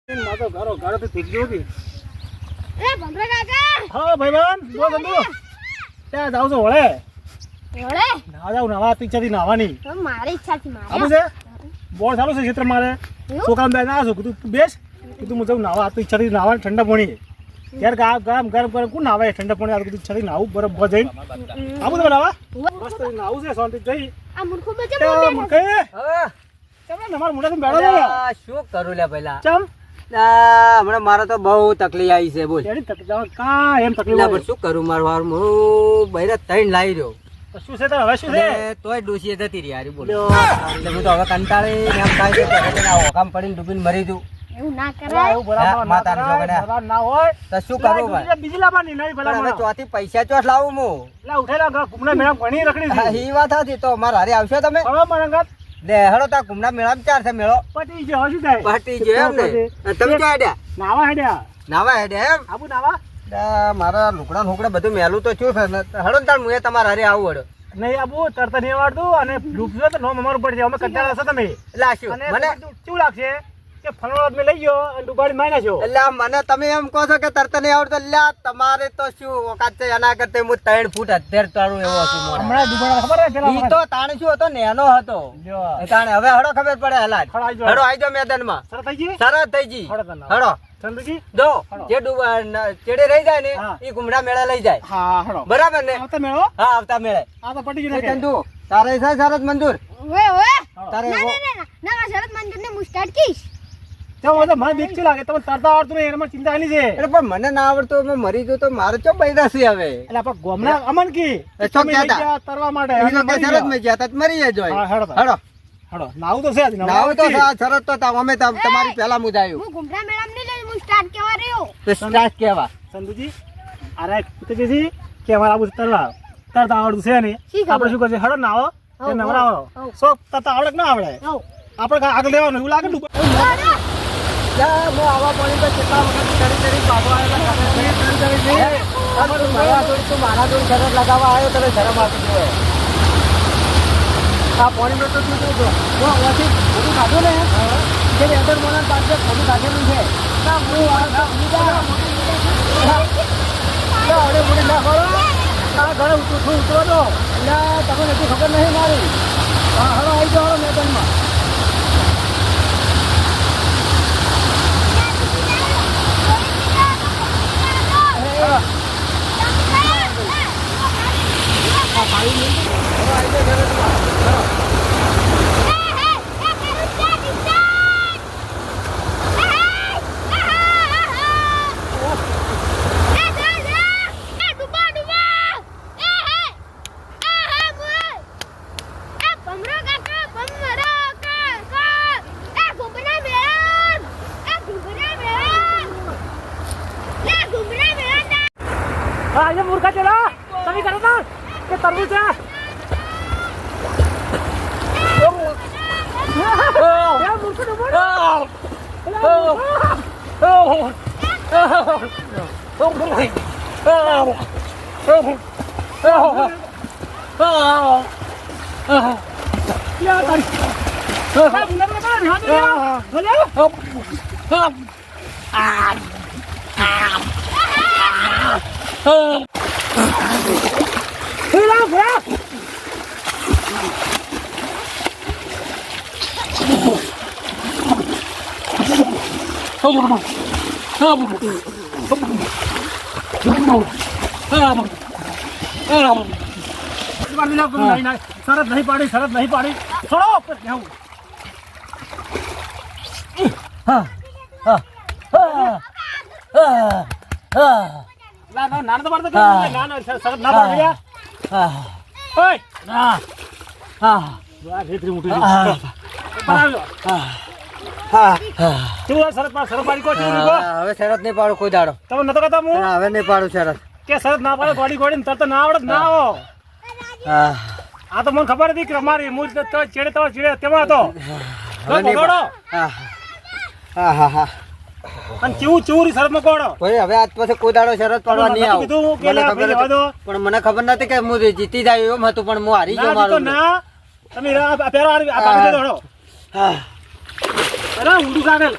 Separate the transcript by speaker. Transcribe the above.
Speaker 1: માતો ગારો ગારો તો પીક જોગી
Speaker 2: એ ભંગરા કાકા
Speaker 1: હા ભાઈબંધ બોલ ગંદુ ત્યાં જાવ છો વળે
Speaker 2: ઓળે
Speaker 1: ના જાવ નાવા ઈચ્છાથી નાવાની
Speaker 2: તો મારી ઈચ્છા થી મારે
Speaker 1: આવું છે બોર ચાલુ છે ક્ષેત્ર મારે છોકરા બે ના છો કીધું તું બેસ કીધું હું જાઉં નાવા તો ઈચ્છાથી નાવા ઠંડા પાણી યાર ગરમ ગરમ ગરમ કોણ નાવે ઠંડા પાણી આ કીધું ઈચ્છાથી નાવું બરફ ભર જઈને આવું તમે નાવા મસ્ત નાવું છે શાંતિ જઈ
Speaker 2: આ મૂર્ખો બજે
Speaker 1: મૂર્ખે
Speaker 3: હવે
Speaker 1: તમે તમારા મોઢાથી બેઠો છો
Speaker 3: આ શું કરું લે પહેલા
Speaker 1: ચમ
Speaker 3: હમણાં મારે તો બહુ તકલીફ આવી છે બોલ
Speaker 1: તેની તકલીફ કા એમ તકલીફ
Speaker 3: એટલે
Speaker 1: હોય?
Speaker 3: પણ શું કરું મારું વાર હું બૈરા ત્રણ લાવી રહ્યો
Speaker 1: તો શું છે તારે હવે શું છે
Speaker 3: અને તોય ડોસીએ જતી રહી હારી બોલ
Speaker 1: લ્યો.
Speaker 3: એટલે હું તો હવે કંટાળી ને એમ થાય છે કે હવે આ ઓકામ પડીને ડૂબીને મરી જઉં
Speaker 2: એવું ના
Speaker 1: અલા,
Speaker 2: કરાય
Speaker 1: એવું બરાબર
Speaker 3: હા,
Speaker 1: ના
Speaker 3: માતાની
Speaker 1: કરાય,
Speaker 3: જોગણે.
Speaker 1: બરાબર ના હોય
Speaker 3: તો શું કરું ભાઈ
Speaker 1: બીજી લાવવાની નહીં
Speaker 3: પણ હવે
Speaker 1: ભલા
Speaker 3: ચોથી પૈસા ચોટ લાવું હું
Speaker 1: લા ઉઠેલા ઘુમના મેળા ઘણી રખડી
Speaker 3: હા,
Speaker 1: હતી
Speaker 3: ઈ વાત હતી તો મારા હારે આવશો તમે
Speaker 1: હવે મને કાંત
Speaker 3: દે હળો તા ઘુમના મેળામાં ચાર છે મેળો
Speaker 1: પટી ગયો હવે શું થાય
Speaker 3: પાટી ગયો એમ ને અને તમે ક્યાં હેડ્યા
Speaker 1: નાવા હેડ્યા
Speaker 3: નાવા હેડ્યા એમ
Speaker 1: આબુ નાવા
Speaker 3: મારા લુકડા લુકડા બધું મેલું તો શું છે ને હળો ને તાર હું તમારા હારે આવું હળો
Speaker 1: નહીં આબુ તરત નહીં આવડતું અને ડૂબજો તો નોમ અમારું પડી જાય અમે કંટાળા હશો તમે
Speaker 3: એટલે આ શું
Speaker 1: અને
Speaker 3: મને
Speaker 1: શું લાગશે કે ફલણો મેં લઈ ગયો અને ડુબાડી મારી નાખ્યો
Speaker 3: એટલે આ મને તમે એમ કહો છો કે તરત નહીં આવડતો એટલે આ તમારે તો શું ઓકાત છે એના કરતા હું 3 ફૂટ 18 તારું એવો છું મોણો.
Speaker 1: હમણાં ડુબાડા ખબર હે પેલા
Speaker 3: ઈ તો તાણ શું હતો નેનો હતો
Speaker 1: લ્યો.
Speaker 3: એ તાણે હવે હળો ખબર પડે હલાજ
Speaker 1: હળો આઈ જાઓ.
Speaker 3: હળો આઈ જાઓ મેદાનમાં
Speaker 1: સરસ થઈ ગઈ
Speaker 3: સરસ થઈ જી
Speaker 1: હળો તને.
Speaker 3: હળો
Speaker 1: ચંદુજી
Speaker 3: જો
Speaker 1: હળો.
Speaker 3: જે ચેડે રહી જાય ને
Speaker 1: હા.
Speaker 3: ઈ ગુમડા મેળા લઈ જાય
Speaker 1: હા હળો
Speaker 3: બરાબર ને
Speaker 1: આવતા મેળો
Speaker 3: હા આવતા મેળે
Speaker 1: આ તો પટી
Speaker 3: એ
Speaker 1: ગયું
Speaker 3: ચંદુ તારે છે શરત મંજૂર
Speaker 2: ઓએ ઓએ
Speaker 3: તારે
Speaker 2: ના
Speaker 3: એવો-
Speaker 2: ના ના ના ના શરત મંજૂર ને મુસ્ટાડ કીશ
Speaker 1: તો મને બીક શું લાગે તમને તરતા આવડતું નહીં એમાં ચિંતા આલી છે
Speaker 3: એટલે પણ મને ના આવડતું મેં મરી ગયો તો મારે ચો બૈરા છે હવે
Speaker 1: એટલે આપણે ગોમના અમન કી
Speaker 3: એ તો
Speaker 1: તમે લઈ
Speaker 3: કહેતા.
Speaker 1: ગયા તરવા માટે
Speaker 3: ઈ
Speaker 1: અને
Speaker 3: તો કે
Speaker 1: મરી
Speaker 3: શરત
Speaker 1: ગયા.
Speaker 3: માં ગયા તા તો મરી જ
Speaker 1: હા,
Speaker 3: હોય
Speaker 1: હેડો તો.
Speaker 3: હળો
Speaker 1: હળો નાવું તો છે જ, નવરા
Speaker 3: નાવ તો
Speaker 1: નથી.
Speaker 3: આ શરત તો અમે તમારી પહેલા મુજાયું
Speaker 2: હું ગુમરા મેળામાં નહીં લઈ મુસ્ટાડ કેવા રહ્યો
Speaker 3: તો સ્ટાર્ટ કેવા
Speaker 1: સંતુજી અરે કીધી કે અમારે આવું તરવા તરતા આવડતું છે નહીં
Speaker 2: શી ખબર?
Speaker 1: આપણે શું કરશે હળો નાવો
Speaker 2: હવ,
Speaker 1: નવરાવો
Speaker 2: હવ.
Speaker 1: સો તરતા આવડે કે ના આવડે
Speaker 2: હો
Speaker 1: આપણે આગળ લેવાનું એવું લાગે ડૂબા
Speaker 3: હું આવા પાણી તો કેટલા વખત કરી પાછો આવેલા મારા જોડે શરત લગાવવા આવ્યો તને શરમ આપી દો આ પાણીનો તો શું કહું છું ઓછી બધું ખાધું ને જે રેડર મોના પાસે બધું ખાધેલું છે ના હું અરે મને ના કરો આ ઘરે ઉતરો દો એટલે તમને હજુ ખબર નહીં મારી હા હળો આવી જાઓ હળો મેદાનમાં
Speaker 1: હા ये मूर्खा चला सभी करो ना કે તરવું છે એ મૂર્ખો ડૂબો શરત નહીં પાડી છોડો નાના તો પાડતો નાના શરત ના પાડી ઓય ના આ રેતરી મોટી બનાવ્યો કેવું શરત પાડી કો
Speaker 3: હવે શરત નહીં પાડું કોઈ દાડો
Speaker 1: તમે નતો કહેતા હું
Speaker 3: હવે નહીં પાડું શરત
Speaker 1: કે શરત ના પાડે ગોડી તરત ના આવડે ના આવો આ તો મને ખબર હતી કે અમારી મૂળ તો ચેડે તેમાં હતો
Speaker 3: હવે નહીં
Speaker 1: બગાડો
Speaker 3: હા
Speaker 1: અને ચેવું ચેવું શરત માં કોડો
Speaker 3: ભાઈ હવે આજ પછી કોઈ દાડો શરત પાડવા નહીં આવું
Speaker 1: કીધું કે
Speaker 3: મને
Speaker 1: લે,
Speaker 3: ખબર
Speaker 1: ભાઈ,
Speaker 3: હતી. પણ મને ખબર નથી કે હું જીતી જાય એમ હતું પણ હું હારી ગયો
Speaker 1: ના જીતો
Speaker 3: મારું
Speaker 1: ના તમે પેલો આ બાકી દોડો
Speaker 3: હા.
Speaker 1: અરે ઊંડું કાગળ